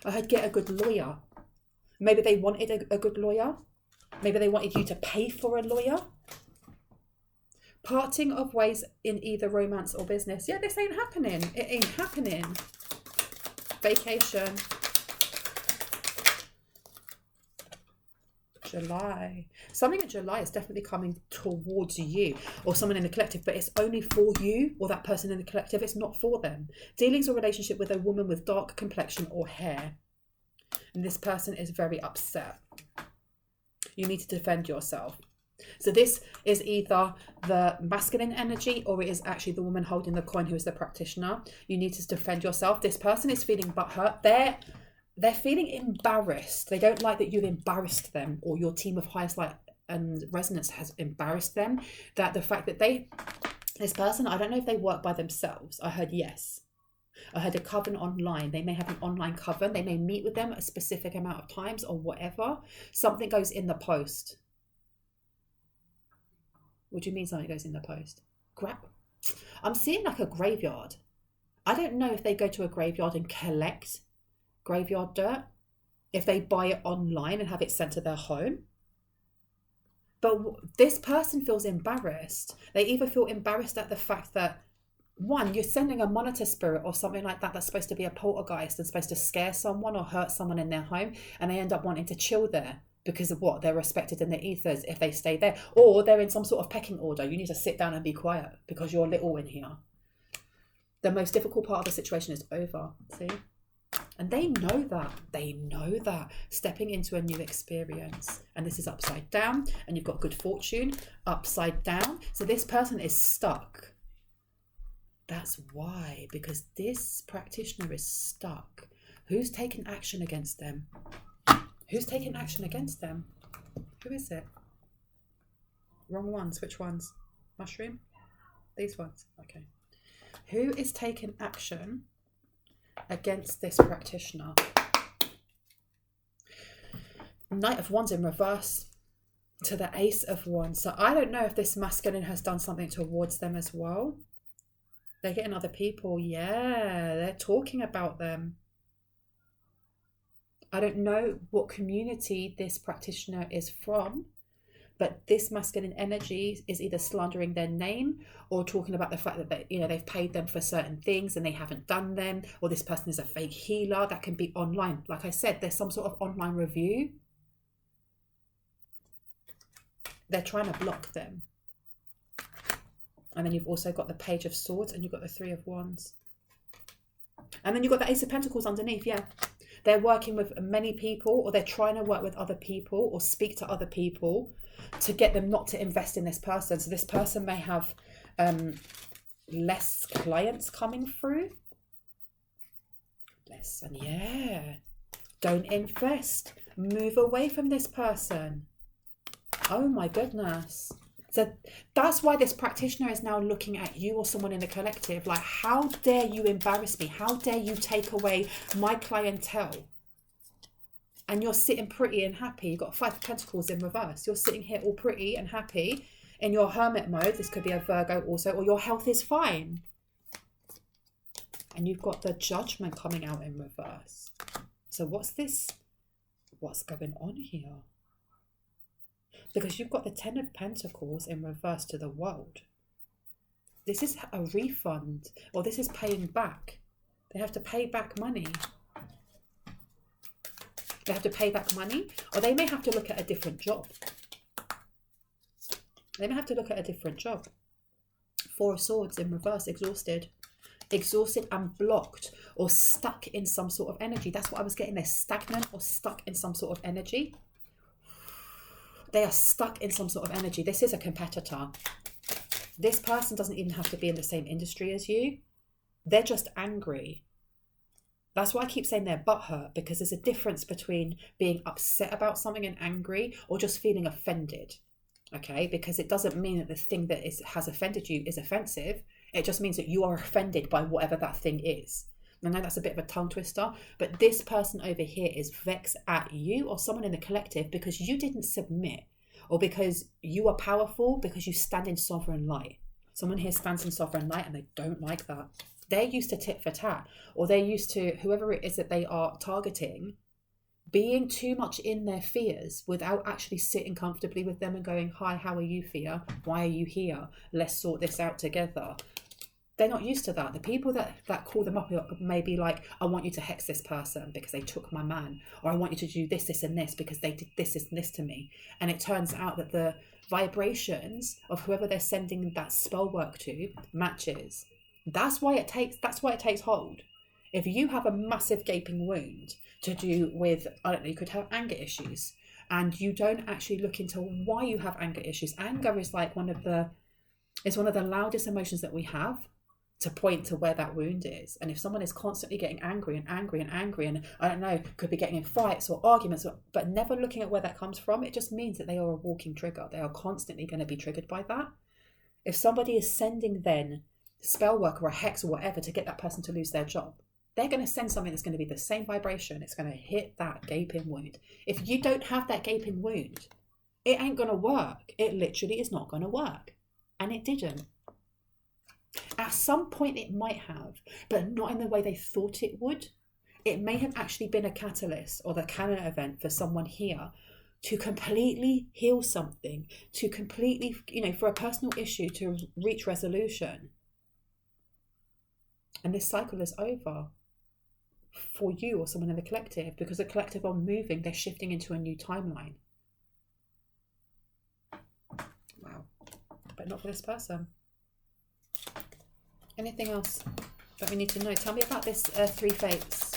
I heard get a good lawyer. Maybe they wanted a good lawyer. Maybe they wanted you to pay for a lawyer. Parting of ways in either romance or business. Yeah, this ain't happening. It ain't happening. Vacation. July. Something in July is definitely coming towards you, or someone in the collective, but it's only for you or that person in the collective. It's not for them. Dealings or relationship with a woman with dark complexion or hair. And this person is very upset. You need to defend yourself. So this is either the masculine energy, or it is actually the woman holding the coin who is the practitioner. You need to defend yourself. This person is feeling butthurt. They're feeling embarrassed. They don't like that you've embarrassed them, or your team of highest light and resonance has embarrassed them. That the fact that this person, I don't know if they work by themselves. I heard yes. I heard a coven online. They may have an online coven. They may meet with them a specific amount of times or whatever. Something goes in the post. What do you mean something goes in the post? I'm seeing like a graveyard. I don't know if they go to a graveyard and collect graveyard dirt, if they buy it online and have it sent to their home. But this person feels embarrassed. They either feel embarrassed at the fact that, one, you're sending a monitor spirit or something like that that's supposed to be a poltergeist and supposed to scare someone or hurt someone in their home, and they end up wanting to chill there because of what? They're respected in the ethers if they stay there. Or they're in some sort of pecking order. You need to sit down and be quiet because you're little in here. The most difficult part of the situation is over. See? And they know that. They know that. Stepping into a new experience. And this is upside down. And you've got good fortune upside down. So this person is stuck. That's why. Because this practitioner is stuck. Who's taking action against them? Who's taking action against them? Who is it? Wrong ones. Which ones? Mushroom? These ones. Okay. Who is taking action against this practitioner. Knight of Wands in reverse to the Ace of Wands. So I don't know if this masculine has done something towards them as well. They're getting other people. Yeah, they're talking about them. I don't know what community this practitioner is from, but this masculine energy is either slandering their name or talking about the fact that they've paid them for certain things and they haven't done them, or this person is a fake healer. That can be online. Like I said, there's some sort of online review. They're trying to block them. And then you've also got the Page of Swords and you've got the Three of Wands. And then you've got the Ace of Pentacles underneath, yeah. They're working with many people, or they're trying to work with other people or speak to other people to get them not to invest in this person. So this person may have less clients coming through. Less, and yeah. Don't invest. Move away from this person. Oh my goodness. So that's why this practitioner is now looking at you or someone in the collective like, how dare you embarrass me? How dare you take away my clientele? And you're sitting pretty and happy. You've got Five of Pentacles in reverse. You're sitting here all pretty and happy in your hermit mode. This could be a Virgo also, or your health is fine. And you've got the Judgment coming out in reverse. So what's this? What's going on here? Because you've got the Ten of Pentacles in reverse to the World. This is a refund, or this is paying back. They have to pay back money. They have to pay back money, or they may have to look at a different job. They may have to look at a different job. Four of Swords in reverse, exhausted. Exhausted and blocked or stuck in some sort of energy. That's what I was getting there. Stagnant or stuck in some sort of energy. They are stuck in some sort of energy. This is a competitor. This person doesn't even have to be in the same industry as you. They're just angry. That's why I keep saying they're butthurt, because there's a difference between being upset about something and angry, or just feeling offended. Okay? Because it doesn't mean that the thing that has offended you is offensive. It just means that you are offended by whatever that thing is. I know that's a bit of a tongue twister, but this person over here is vexed at you or someone in the collective because you didn't submit, or because you are powerful, because you stand in sovereign light. Someone here stands in sovereign light and they don't like that. They're used to tit for tat, or they're used to whoever it is that they are targeting being too much in their fears without actually sitting comfortably with them and going, hi, how are you, Fear? Why are you here? Let's sort this out together. They're not used to that. The people that call them up may be like, I want you to hex this person because they took my man. Or I want you to do this, this, and this because they did this, this, and this to me. And it turns out that the vibrations of whoever they're sending that spell work to matches. That's why it takes hold. If you have a massive gaping wound to do with, I don't know, you could have anger issues, and you don't actually look into why you have anger issues. Anger is like one of the loudest emotions that we have, to point to where that wound is. And if someone is constantly getting angry and angry and angry, and I don't know, could be getting in fights or arguments, but never looking at where that comes from, it just means that they are a walking trigger. They are constantly going to be triggered by that. If somebody is sending then spell work or a hex or whatever to get that person to lose their job, they're going to send something that's going to be the same vibration. It's going to hit that gaping wound. If you don't have that gaping wound, it ain't going to work. It literally is not going to work. And it didn't. At some point it might have, but not in the way they thought it would. It may have actually been a catalyst or the canon event for someone here to completely heal something, to completely, for a personal issue to reach resolution. And this cycle is over for you or someone in the collective, because the collective are moving, they're shifting into a new timeline. Wow. But not for this person. Anything else that we need to know? Tell me about this three fates.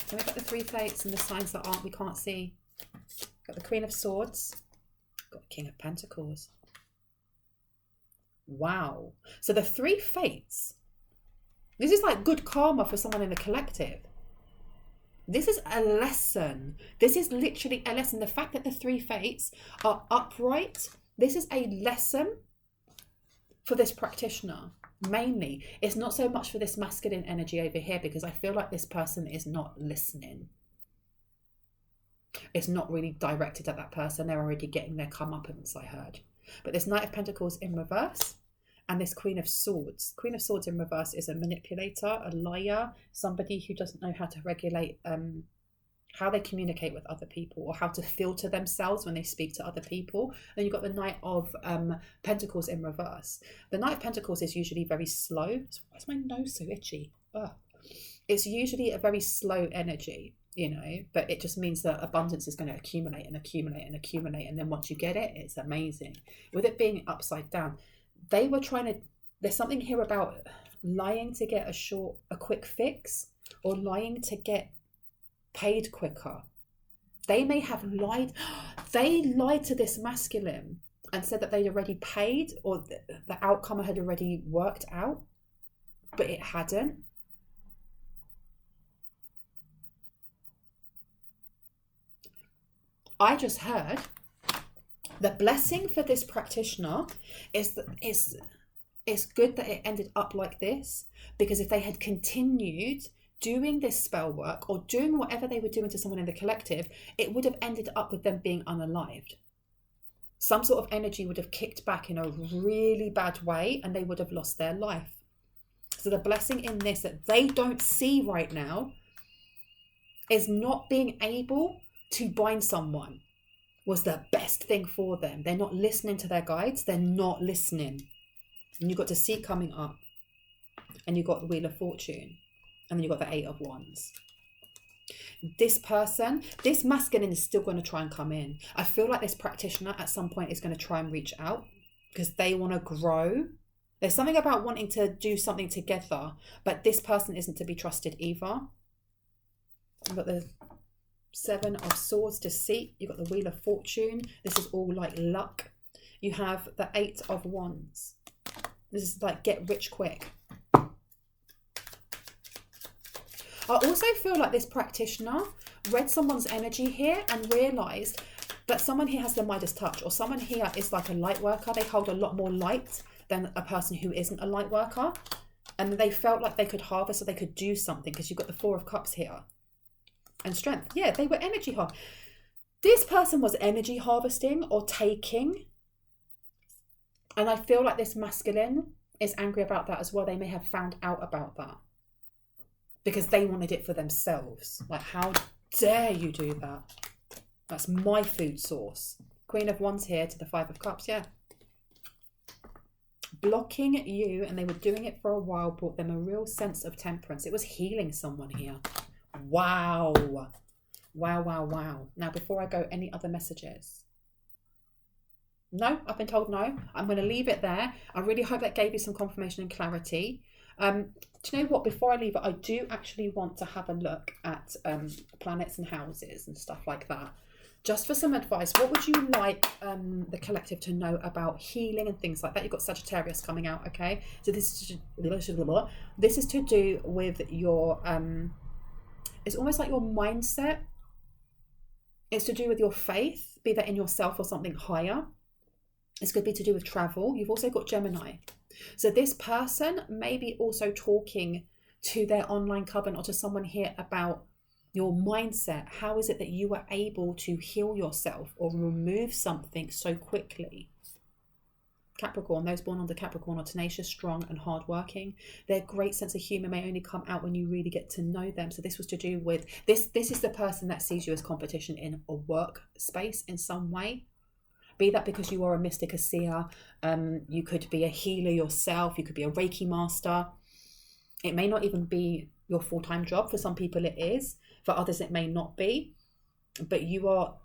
Tell me about the three fates and the signs that we can't see. Got the Queen of Swords. Got the King of Pentacles. Wow. So the three fates. This is like good karma for someone in the collective. This is a lesson. This is literally a lesson. The fact that the three fates are upright. This is a lesson for this practitioner. Mainly, it's not so much for this masculine energy over here, because I feel like this person is not listening. It's not really directed at that person. They're already getting their comeuppance, I heard. But this Knight of Pentacles in reverse and this Queen of Swords. Queen of Swords in reverse is a manipulator, a liar, somebody who doesn't know how to regulate how they communicate with other people, or how to filter themselves when they speak to other people. Then you've got the Knight of Pentacles in reverse. The Knight of Pentacles is usually very slow. Why is my nose so itchy? Ugh. It's usually a very slow energy, you know, but it just means that abundance is going to accumulate and accumulate and accumulate. And then once you get it, it's amazing. With it being upside down, they were trying to, there's something here about lying to get a quick fix, or lying to get paid quicker. They may have lied. They lied to this masculine and said that they'd already paid, or the outcome had already worked out, but it hadn't. I just heard the blessing for this practitioner is that it's good that it ended up like this, because if they had continued doing this spell work or doing whatever they were doing to someone in the collective, it would have ended up with them being unalived. Some sort of energy would have kicked back in a really bad way and they would have lost their life. So the blessing in this that they don't see right now is not being able to bind someone was the best thing for them. They're not listening to their guides. They're not listening. And you've got Deceit coming up. And you've got the Wheel of Fortune. And then you've got the Eight of Wands. This person, this masculine is still going to try and come in. I feel like this practitioner at some point is going to try and reach out because they want to grow. There's something about wanting to do something together, but this person isn't to be trusted either. You've got the Seven of Swords, Deceit. You've got the Wheel of Fortune. This is all like luck. You have the Eight of Wands. This is like get rich quick. I also feel like this practitioner read someone's energy here and realised that someone here has the Midas touch, or someone here is like a light worker. They hold a lot more light than a person who isn't a light worker. And they felt like they could harvest, or they could do something, because you've got the Four of Cups here. And Strength. Yeah, they were energy harvesting. This person was energy harvesting or taking. And I feel like this masculine is angry about that as well. They may have found out about that, because they wanted it for themselves. Like, how dare you do that? That's my food source. Queen of Wands here to the Five of Cups, yeah. Blocking you, and they were doing it for a while, brought them a real sense of temperance. It was healing someone here. Wow. Wow, wow, wow. Now, before I go, any other messages? No, I've been told no. I'm going to leave it there. I really hope that gave you some confirmation and clarity. Do you know what? Before I leave it, I do actually want to have a look at planets and houses and stuff like that. Just for some advice, what would you like the collective to know about healing and things like that? You've got Sagittarius coming out, okay? So this is to do with your, it's almost like your mindset. It's to do with your faith, be that in yourself or something higher. This could be to do with travel. You've also got Gemini. So this person may be also talking to their online coven or to someone here about your mindset. How is it that you were able to heal yourself or remove something so quickly? Capricorn, those born under Capricorn are tenacious, strong and hardworking. Their great sense of humour may only come out when you really get to know them. So this was to do with, this is the person that sees you as competition in a work space in some way. Be that because you are a mystic, a seer, you could be a healer yourself, you could be a Reiki master. It may not even be your full-time job. For some people it is, for others it may not be. But you are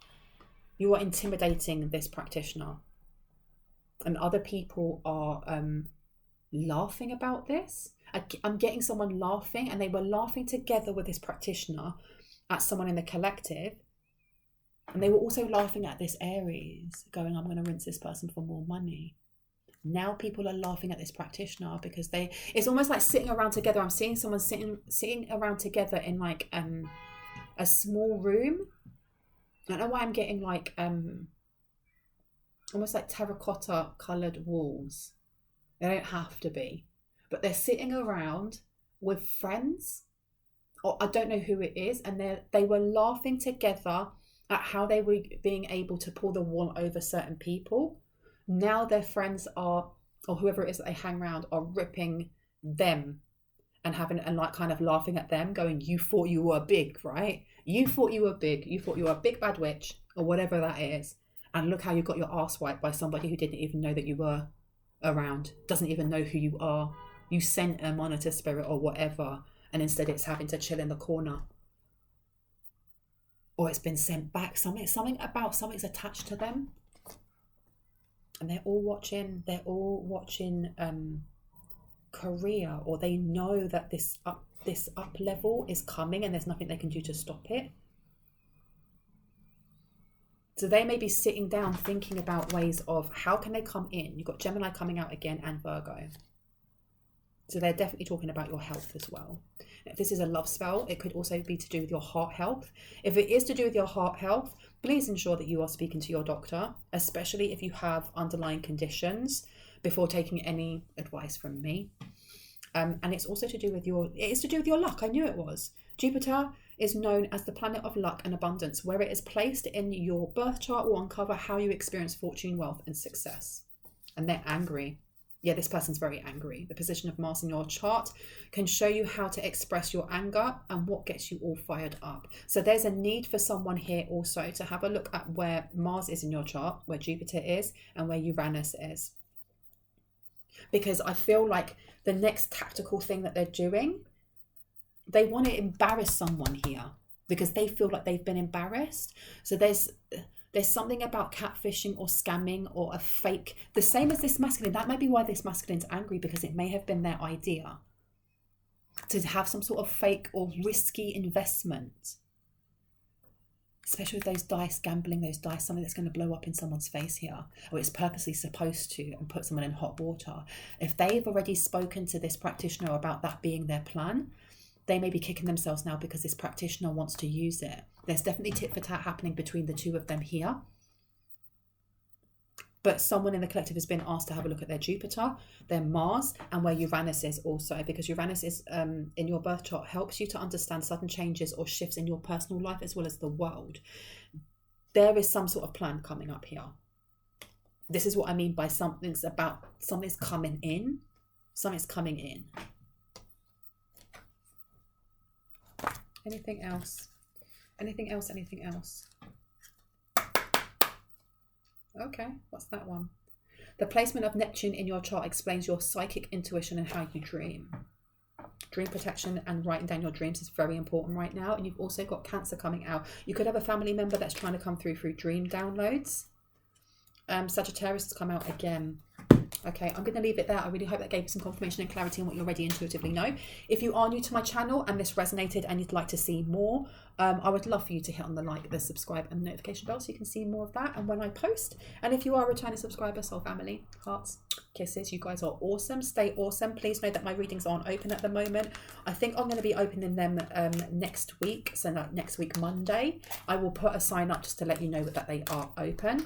intimidating this practitioner. And other people are laughing about this. I'm getting someone laughing, and they were laughing together with this practitioner at someone in the collective. And they were also laughing at this Aries, going, I'm going to rinse this person for more money. Now people are laughing at this practitioner because it's almost like sitting around together. I'm seeing someone sitting around together in like a small room. I don't know why I'm getting like almost like terracotta coloured walls. They don't have to be. but they're sitting around with friends, or I don't know who it is, and they were laughing together at how they were being able to pull the wool over certain people. Now their friends are, or whoever it is that they hang around, are ripping them and having, and like kind of laughing at them, going, you thought you were big, right? You thought you were big. You thought you were a big bad witch, or whatever that is. And look how you got your ass wiped by somebody who didn't even know that you were around, doesn't even know who you are. You sent a monitor spirit or whatever, and instead it's having to chill in the corner. Or it's been sent back. Something's attached to them. And they're all watching Korea, or they know that this up level is coming and there's nothing they can do to stop it. So they may be sitting down thinking about ways of how can they come in. You've got Gemini coming out again, and Virgo. So they're definitely talking about your health as well. If this is a love spell, it could also be to do with your heart health. If it is to do with your heart health, please ensure that you are speaking to your doctor, especially if you have underlying conditions, before taking any advice from me. And it's also to do with your luck. I knew it was. Jupiter is known as the planet of luck and abundance. Where it is placed in your birth chart will uncover how you experience fortune, wealth, and success. And they're angry. Yeah, this person's very angry. The position of Mars in your chart can show you how to express your anger and what gets you all fired up. So there's a need for someone here also to have a look at where Mars is in your chart, where Jupiter is, and where Uranus is. Because I feel like the next tactical thing that they're doing, they want to embarrass someone here because they feel like they've been embarrassed. So there's something about catfishing or scamming or a fake, the same as this masculine. That might be why this masculine's angry, because it may have been their idea to have some sort of fake or risky investment. Especially with those dice, gambling those dice, something that's going to blow up in someone's face here, or it's purposely supposed to, and put someone in hot water. If they've already spoken to this practitioner about that being their plan, they may be kicking themselves now because this practitioner wants to use it. There's definitely tit for tat happening between the two of them here. But someone in the collective has been asked to have a look at their Jupiter, their Mars, and where Uranus is also, because Uranus is in your birth chart, helps you to understand sudden changes or shifts in your personal life as well as the world. There is some sort of plan coming up here. This is what I mean by something's coming in. Something's coming in. Anything else? Anything else? Anything else? Okay, what's that one? The placement of Neptune in your chart explains your psychic intuition and how you dream. Dream protection and writing down your dreams is very important right now. And you've also got Cancer coming out. You could have a family member that's trying to come through dream downloads. Sagittarius has come out again. Okay, I'm going to leave it there. I really hope that gave you some confirmation and clarity on what you already intuitively know. If you are new to my channel and this resonated and you'd like to see more, I would love for you to hit on the like, the subscribe and the notification bell so you can see more of that and when I post. And if you are a returning subscriber, soul family, hearts, kisses, you guys are awesome. Stay awesome. Please know that my readings aren't open at the moment. I think I'm going to be opening them next week. So next week, Monday, I will put a sign up just to let you know that they are open.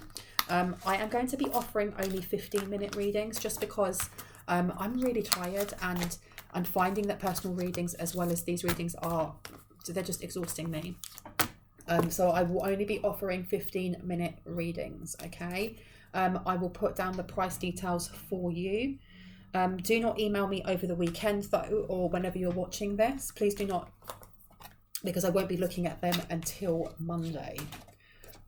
I am going to be offering only 15-minute readings just because I'm really tired and I'm finding that personal readings as well as these readings they're just exhausting me. So I will only be offering 15-minute readings, okay? I will put down the price details for you. Do not email me over the weekend though, or whenever you're watching this. Please do not, because I won't be looking at them until Monday.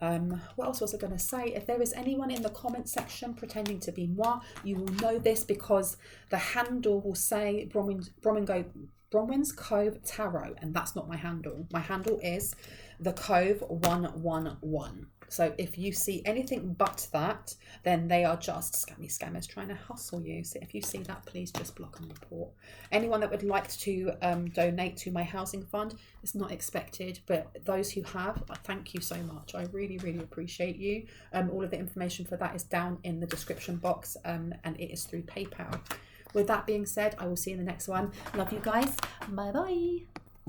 What else was I going to say? If there is anyone in the comment section pretending to be moi, you will know this because the handle will say Bronwen's Cove Tarot, and that's not my handle. My handle is the Cove 111. So if you see anything but that, then they are just scammers trying to hustle you. So if you see that, please just block and report. Anyone that would like to donate to my housing fund, it's not expected, but those who have, thank you so much. I really, really appreciate you. All of the information for that is down in the description box, and it is through PayPal. With that being said, I will see you in the next one. Love you guys. Bye-bye.